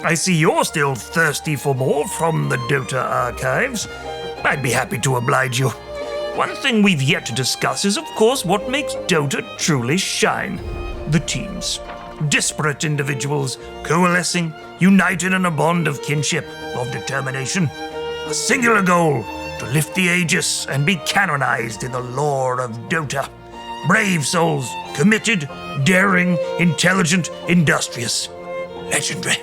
I see you're still thirsty for more from the Dota archives. I'd be happy to oblige you. One thing we've yet to discuss is, of course, what makes Dota truly shine. The teams. Disparate individuals, coalescing, united in a bond of kinship, of determination. A singular goal, to lift the Aegis and be canonized in the lore of Dota. Brave souls, committed, daring, intelligent, industrious. Legendary.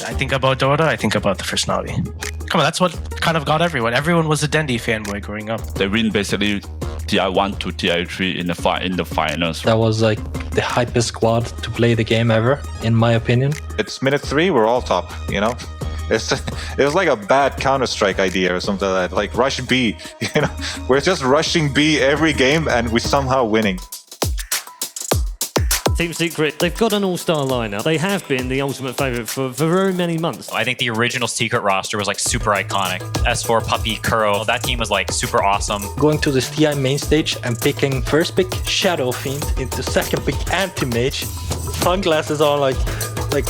I think about Dota, I think about the first Navi. Come on, that's what kind of got everyone. Everyone was a Dendi fanboy growing up. They win basically TI1 to TI3 in the finals. That was like the hypest squad to play the game ever, in my opinion. It's minute 3, we're all top, you know? It was like a bad Counter-Strike idea or something like that. Like rush B, you know? We're just rushing B every game and we're somehow winning. Team Secret, they've got an all-star lineup. They have been the ultimate favorite for very many months. I think the original Secret roster was like super iconic. S4, Puppy, Kuro, that team was like super awesome. Going to this TI main stage and picking first pick Shadow Fiend into second pick Anti-Mage. Sunglasses on, like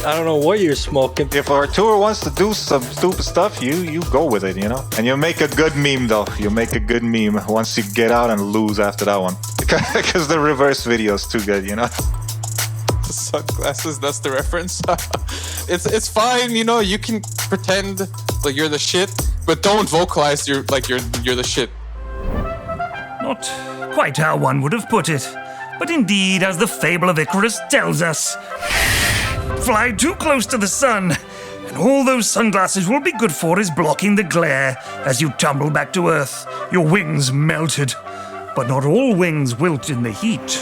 I don't know what you're smoking. If Arturo wants to do some stupid stuff, you go with it, you know? And you make a good meme though. You make a good meme once you get out and lose after that one. Because the reverse video is too good, you know? Sunglasses, that's the reference. It's fine, you know, you can pretend like you're the shit, but don't vocalize you're the shit. Not quite how one would have put it, but indeed, as the fable of Icarus tells us, fly too close to the sun, and all those sunglasses will be good for is blocking the glare as you tumble back to Earth, your wings melted. But not all wings wilt in the heat.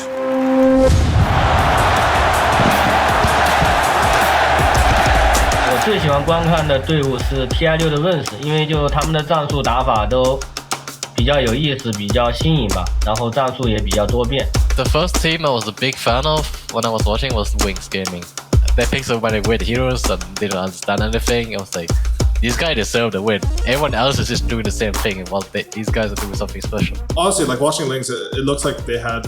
我最喜欢观看的队伍是 TI6 的 Wings， 因为就他们的战术打法都比较有意思，比较新颖吧，然后战术也比较多变。The first team I was a big fan of when I was watching was Wings Gaming. They picked so many weird heroes and didn't understand anything. I was like, these guys deserve the win. Everyone else is just doing the same thing while these guys are doing something special. Honestly, like watching Lynx, it looks like they had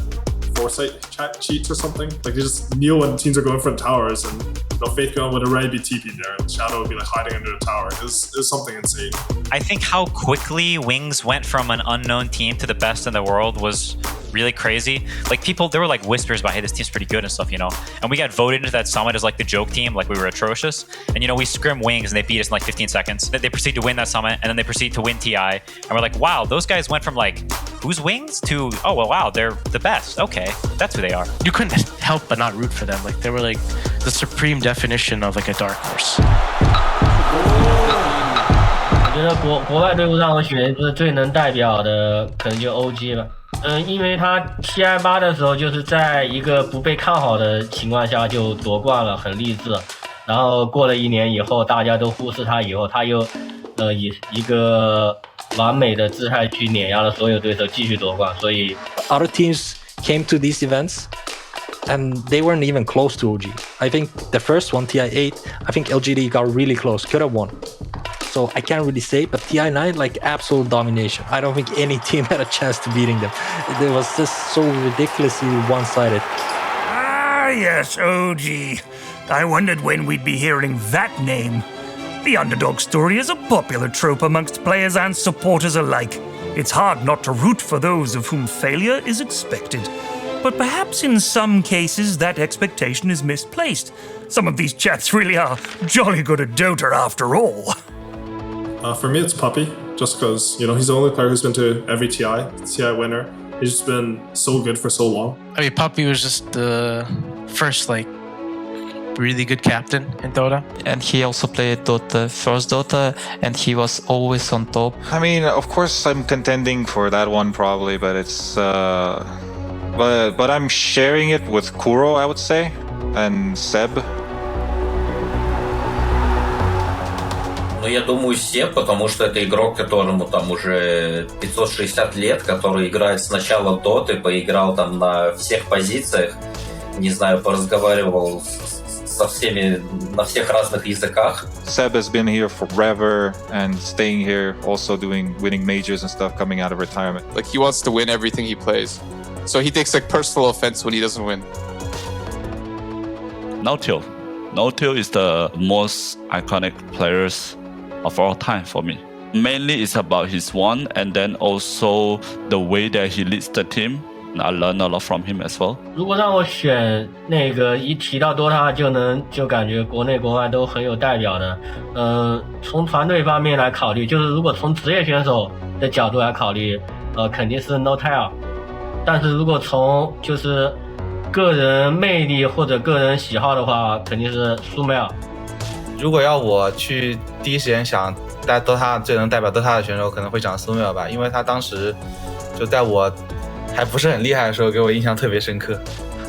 foresight chat cheats or something. Like they just knew when teams are going for the towers, and you know, Faith Gun would already be TP'd there, and Shadow would be like hiding under the tower. It was something insane. I think how quickly Wings went from an unknown team to the best in the world was really crazy. Like people, there were like whispers about, hey, this team's pretty good and stuff, you know? And we got voted into that summit as like the joke team, like we were atrocious. And you know, we scrim Wings and they beat us in like 15 seconds. They proceed to win that summit and then they proceed to win TI. And we're like, wow, those guys went from like, who's Wings? To, oh, well, wow, they're the best. Okay, that's who they are. You couldn't help but not root for them. Like they were like the supreme definition of like a dark horse. 我觉得国外队伍让我选，就是最能代表的可能就 OG 吧。因为他 TI8 的时候就是在一个不被看好的情况下就夺冠了，很励志。然后过了1年以后，大家都忽视他以后，他又以一个完美的姿态去碾压了所有对手，继续夺冠。所以 Other teams came to these events and they weren't even close to OG. I think the first one, TI8, I think LGD got really close, could have won. So I can't really say, but TI9, like absolute domination. I don't think any team had a chance to beating them. It was just so ridiculously one-sided. Ah, yes, OG. I wondered when we'd be hearing that name. The underdog story is a popular trope amongst players and supporters alike. It's hard not to root for those of whom failure is expected. But perhaps in some cases that expectation is misplaced. Some of these chats really are jolly good at Dota after all. For me, it's Puppy, just because, you know, he's the only player who's been to every TI winner. He's just been so good for so long. I mean, Puppy was just the first like really good captain in Dota. And he also played Dota, first Dota, and he was always on top. I mean, of course I'm contending for that one probably, but it's but I'm sharing it with Kuro, I would say, and Seb. Ну, я думаю, Себ, потому что это игрок, которому там уже 560 лет, который играет с начала доты, поиграл там на всех позициях, не знаю, поразговаривал со всеми на всех разных языках. Seb has been here forever and staying here, also winning majors and stuff, coming out of retirement. Like he wants to win everything he plays, so he takes like personal offense when he doesn't win. Now Till. No2 is the most iconic players of all time for me. Mainly it's about his one, and then also the way that he leads the team. I learn a lot from him as well. 如果让我选那个一提到 Dota 就感觉国内国外都很有代表的。从团队方面来考虑，就是如果从职业选手的角度来考虑，肯定是 No2。但是如果从就是个人魅力或者个人喜好的话，肯定是苏梅尔。如果要我去第一时间想带 Dota 最能代表 Dota 的选手，可能会讲苏梅尔吧，因为他当时就在我还不是很厉害的时候，给我印象特别深刻。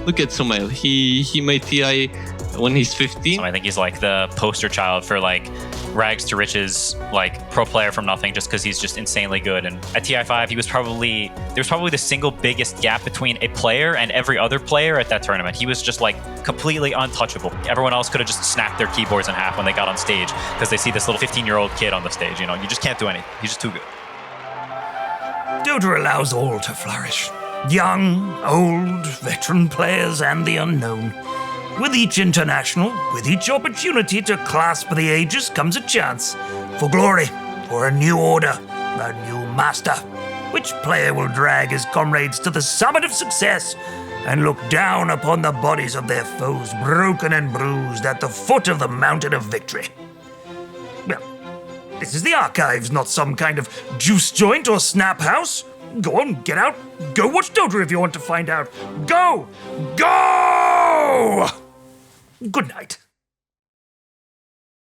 Look at Sumail. He made TI when he's 15. So I think he's like the poster child for like rags to riches, like pro player from nothing, just because he's just insanely good. And at TI5, there was probably the single biggest gap between a player and every other player at that tournament. He was just like completely untouchable. Everyone else could have just snapped their keyboards in half when they got on stage because they see this little 15-year-old kid on the stage. You know, you just can't do anything. He's just too good. Dota allows all to flourish. Young, old, veteran players, and the unknown. With each international, with each opportunity to clasp the aegis comes a chance for glory, for a new order, a new master. Which player will drag his comrades to the summit of success and look down upon the bodies of their foes, broken and bruised at the foot of the mountain of victory? Well, this is the archives, not some kind of juice joint or snap house. Go on, get out. Go watch Dota if you want to find out. Go! Go! Good night.